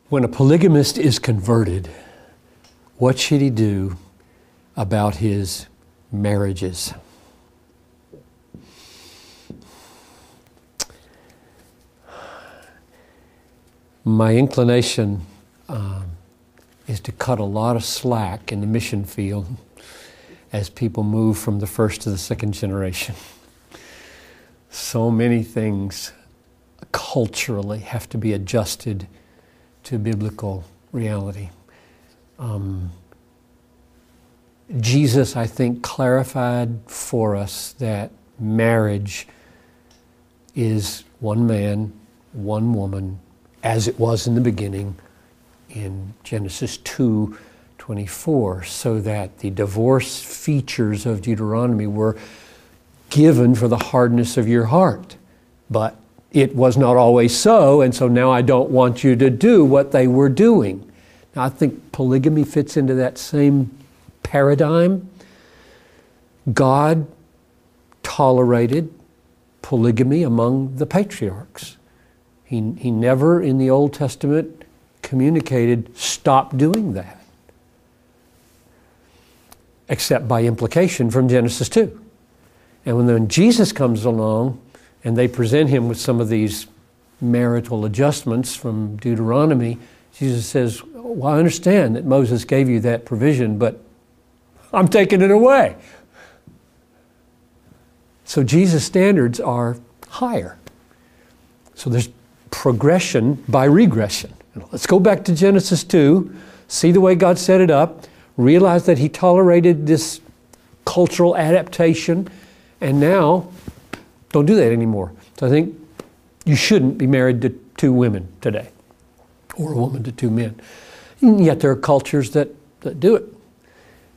When a polygamist is converted, what should he do about his marriages? My inclination is to cut a lot of slack in the mission field as people move from the first to the second generation. So many things culturally have to be adjusted to biblical reality. Jesus, I think, clarified for us that marriage is one man, one woman, as it was in the beginning in Genesis 2:24, so that the divorce features of Deuteronomy were given for the hardness of your heart. But it was not always so, and so now I don't want you to do what they were doing. Now, I think polygamy fits into that same paradigm. God tolerated polygamy among the patriarchs. He never in the Old Testament communicated, stop doing that, except by implication from Genesis 2. And when Jesus comes along and they present him with some of these marital adjustments from Deuteronomy, Jesus says, well, I understand that Moses gave you that provision, but I'm taking it away. So Jesus' standards are higher. So there's progression by regression. Let's go back to Genesis 2, see the way God set it up, realize that he tolerated this cultural adaptation, and now don't do that anymore. So I think you shouldn't be married to two women today, or a woman to two men. And yet there are cultures that do it.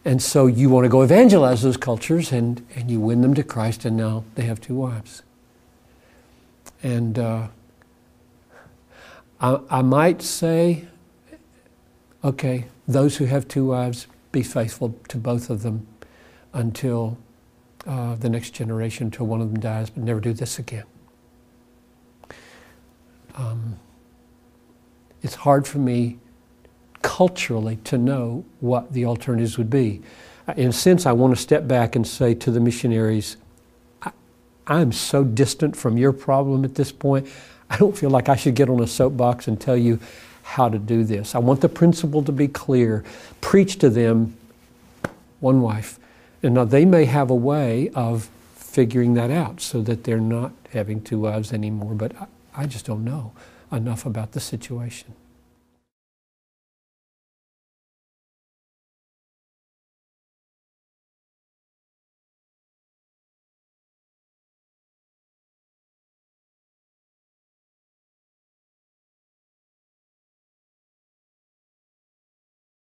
And so you want to go evangelize those cultures, and you win them to Christ, and now they have two wives. And I might say, okay, those who have two wives, be faithful to both of them until the next generation, until one of them dies, but never do this again. It's hard for me culturally to know what the alternatives would be. In a sense, I want to step back and say to the missionaries, I'm so distant from your problem at this point, I don't feel like I should get on a soapbox and tell you how to do this. I want the principle to be clear. Preach to them, one wife. And now they may have a way of figuring that out so that they're not having two wives anymore, but I just don't know enough about the situation.